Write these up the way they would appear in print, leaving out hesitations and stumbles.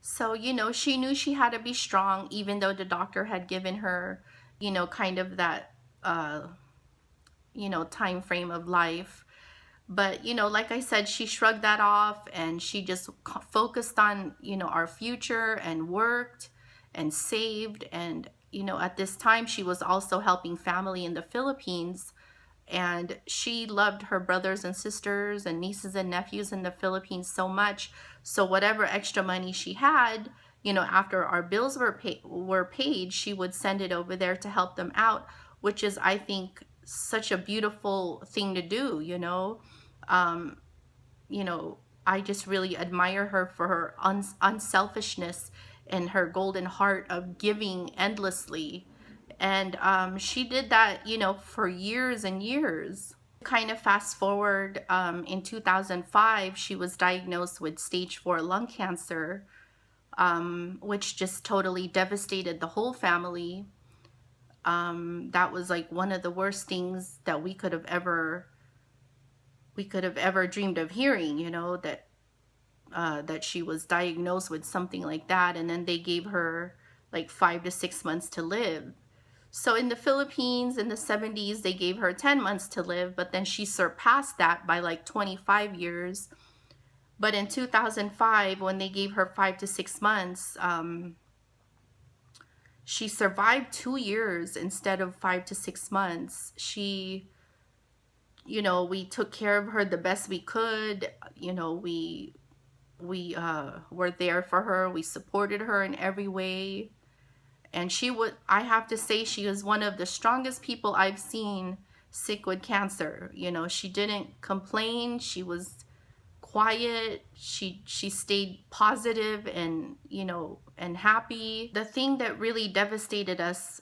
So, she knew she had to be strong, even though the doctor had given her, kind of that, uh, time frame of life. But, like I said, she shrugged that off and she just focused on, our future and worked and saved. And, at this time, she was also helping family in the Philippines. And she loved her brothers and sisters and nieces and nephews in the Philippines so much. So whatever extra money she had, after our bills were paid, she would send it over there to help them out, which is, I think, such a beautiful thing to do. Um, you know, I just really admire her for her unselfishness and her golden heart of giving endlessly. And she did that, for years and years. Kind of fast forward, in 2005, she was diagnosed with stage 4 lung cancer, which just totally devastated the whole family. That was like one of the worst things that we could have ever dreamed of hearing, that she was diagnosed with something like that, and then they gave her like 5 to 6 months to live. So in the Philippines in the 70s, they gave her 10 months to live, but then she surpassed that by like 25 years. But in 2005, when they gave her 5 to 6 months, she survived 2 years instead of 5 to 6 months. We took care of her the best we could. We were there for her. We supported her in every way. And I have to say, she was one of the strongest people I've seen sick with cancer. She didn't complain. She was quiet. She stayed positive and happy. The thing that really devastated us,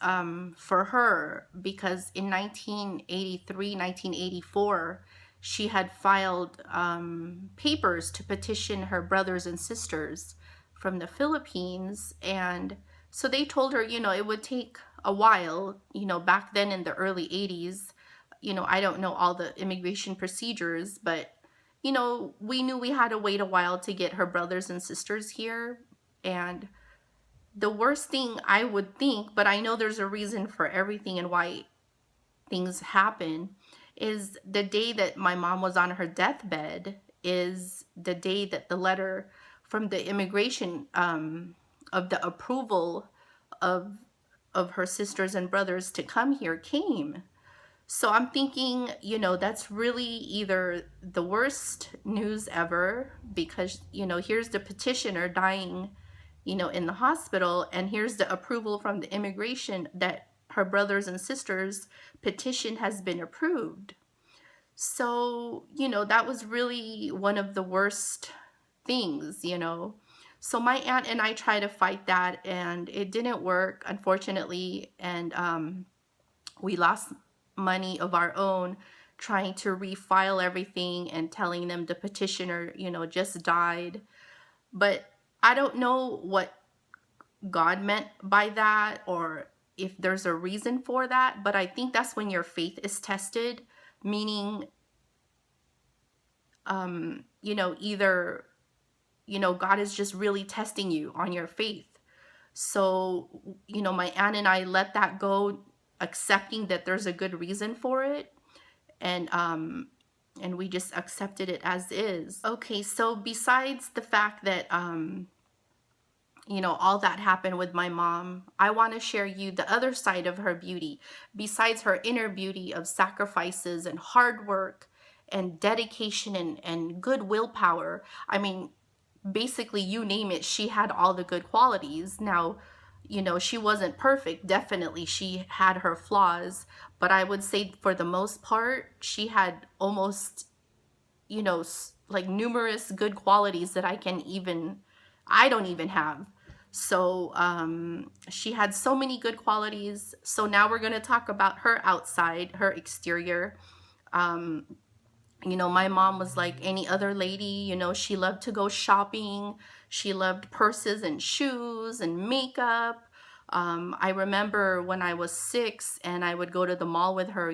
for her, because in 1983, 1984, she had filed papers to petition her brothers and sisters from the Philippines. And so they told her, it would take a while, back then in the early 80s. I don't know all the immigration procedures, but we knew we had to wait a while to get her brothers and sisters here. And the worst thing, I would think, but I know there's a reason for everything and why things happen, is the day that my mom was on her deathbed is the day that the letter from the immigration, of the approval of her sisters and brothers to come here, came. So I'm thinking, that's really either the worst news ever, because, here's the petitioner dying, in the hospital, and here's the approval from the immigration that her brothers and sisters' petition has been approved. So, that was really one of the worst things. So my aunt and I tried to fight that, and it didn't work, unfortunately. And we lost money of our own trying to refile everything and telling them the petitioner, just died. But I don't know what God meant by that, or if there's a reason for that. But I think that's when your faith is tested, meaning, either, God is just really testing you on your faith. So, my aunt and I let that go, accepting that there's a good reason for it. And we just accepted it as is. Okay, so besides the fact that, all that happened with my mom, I want to share you the other side of her beauty. Besides her inner beauty of sacrifices and hard work and dedication and good willpower, I mean, basically, you name it, she had all the good qualities. Now, she wasn't perfect. Definitely, she had her flaws. But I would say for the most part, she had almost, like numerous good qualities that I don't even have. So she had so many good qualities. So now we're going to talk about her outside, her exterior. Um, my mom was like any other lady. She loved to go shopping. She loved purses and shoes and makeup. I remember when I was 6 and I would go to the mall with her.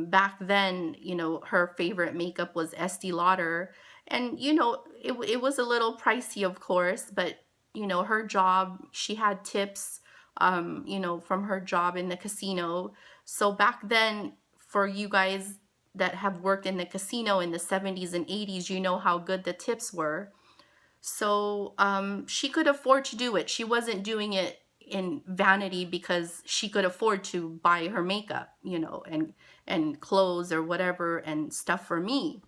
Back then, her favorite makeup was Estee Lauder. And, it was a little pricey, of course, but you know, her job, she had tips, you know, from her job in the casino. So back then, for you guys that have worked in the casino in the 70s and 80s, you know how good the tips were. So she could afford to do it. She wasn't doing it in vanity because she could afford to buy her makeup, you know, and clothes or whatever and stuff for me.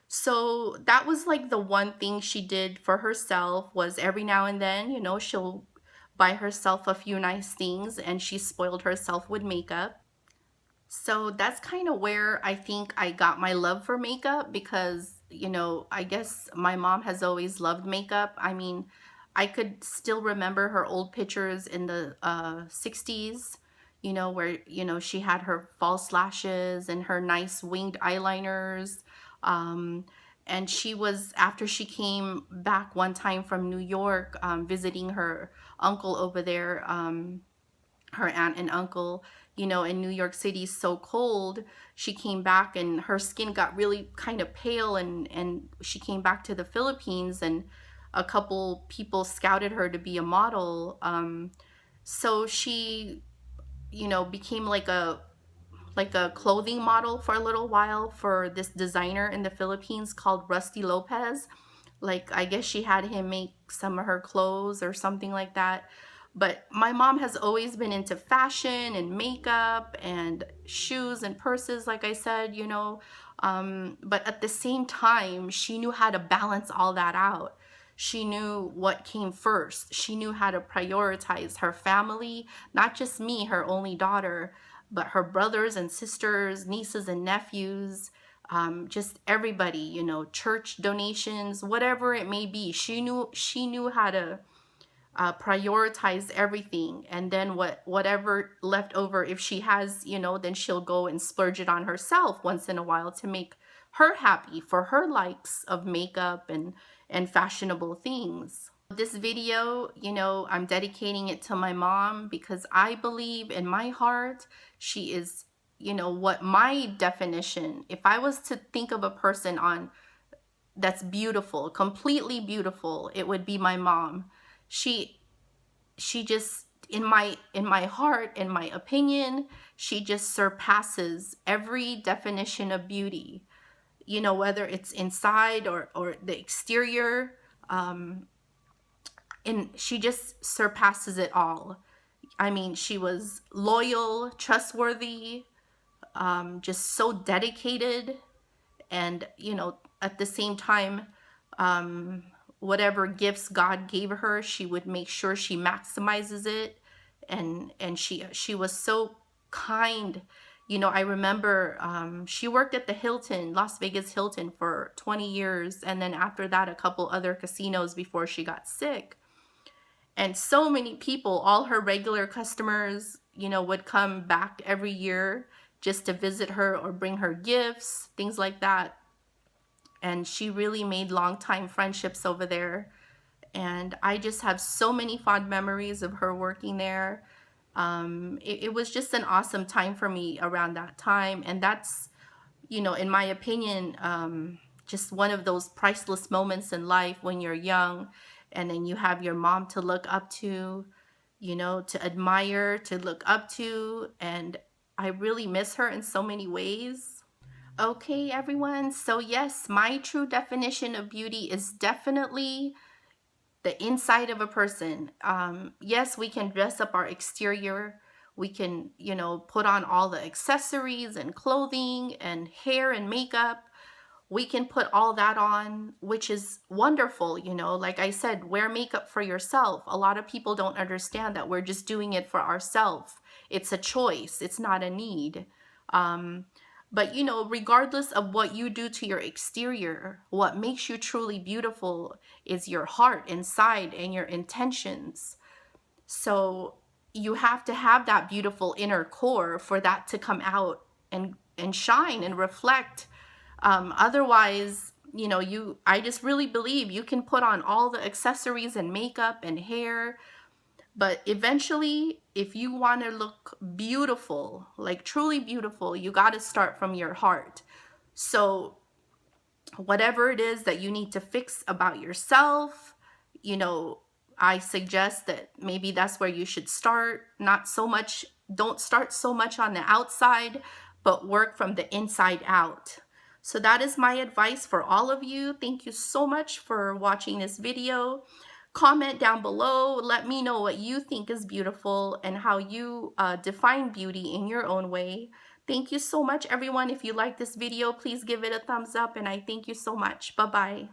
So that was like the one thing she did for herself, was every now and then, you know, she'll buy herself a few nice things, and she spoiled herself with makeup. So that's kind of where I think I got my love for makeup, because, you know, I guess my mom has always loved makeup. I mean, I could still remember her old pictures in the 60s, you know, where, you know, she had her false lashes and her nice winged eyeliners. Um, and she was, after she came back one time from New York, visiting her uncle over there, her aunt and uncle, you know, in New York City, so cold. She came back and her skin got really kind of pale, and she came back to the Philippines, and a couple people scouted her to be a model. So she, you know, became like a clothing model for a little while for this designer in the Philippines called Rusty Lopez. Like, I guess she had him make some of her clothes or something like that. But my mom has always been into fashion and makeup and shoes and purses, like I said, you know. But at the same time, she knew how to balance all that out. She knew what came first. She knew how to prioritize her family, not just me, her only daughter, but her brothers and sisters, nieces and nephews, just everybody, you know, church donations, whatever it may be. She knew how to prioritize everything, and then whatever left over, if she has, you know, then she'll go and splurge it on herself once in a while to make her happy for her likes of makeup and fashionable things. This video, you know, I'm dedicating it to my mom, because I believe in my heart she is, you know, what my definition, if I was to think of a person on that's beautiful, completely beautiful, it would be my mom. She just, in my heart, in my opinion, she just surpasses every definition of beauty, you know, whether it's inside or the exterior. And she just surpasses it all. I mean, she was loyal, trustworthy, just so dedicated, and, you know, at the same time, whatever gifts God gave her, she would make sure she maximizes it. And she was so kind. You know, I remember, she worked at the Hilton, Las Vegas Hilton, for 20 years, and then after that a couple other casinos before she got sick. And so many people, all her regular customers, you know, would come back every year just to visit her or bring her gifts, things like that. And she really made long-time friendships over there. And I just have so many fond memories of her working there. It was just an awesome time for me around that time. And that's, you know, in my opinion, just one of those priceless moments in life when you're young, and then you have your mom to look up to, you know, to admire, to look up to. And I really miss her in so many ways. Okay, everyone. So, yes, my true definition of beauty is definitely the inside of a person. Yes, we can dress up our exterior. We can, you know, put on all the accessories and clothing and hair and makeup. We can put all that on, which is wonderful. You know, like I said, wear makeup for yourself. A lot of people don't understand that we're just doing it for ourselves. It's a choice, it's not a need. But, you know, regardless of what you do to your exterior, what makes you truly beautiful is your heart inside and your intentions. So you have to have that beautiful inner core for that to come out and shine and reflect. Otherwise, you know, I just really believe you can put on all the accessories and makeup and hair, but eventually, if you want to look beautiful, like truly beautiful, you got to start from your heart. So whatever it is that you need to fix about yourself, you know, I suggest that maybe that's where you should start. Not so much, don't start so much on the outside, but work from the inside out. So that is my advice for all of you. Thank you so much for watching this video. Comment down below. Let me know what you think is beautiful and how you define beauty in your own way. Thank you so much, everyone. If you like this video, please give it a thumbs up, and I thank you so much. Bye-bye.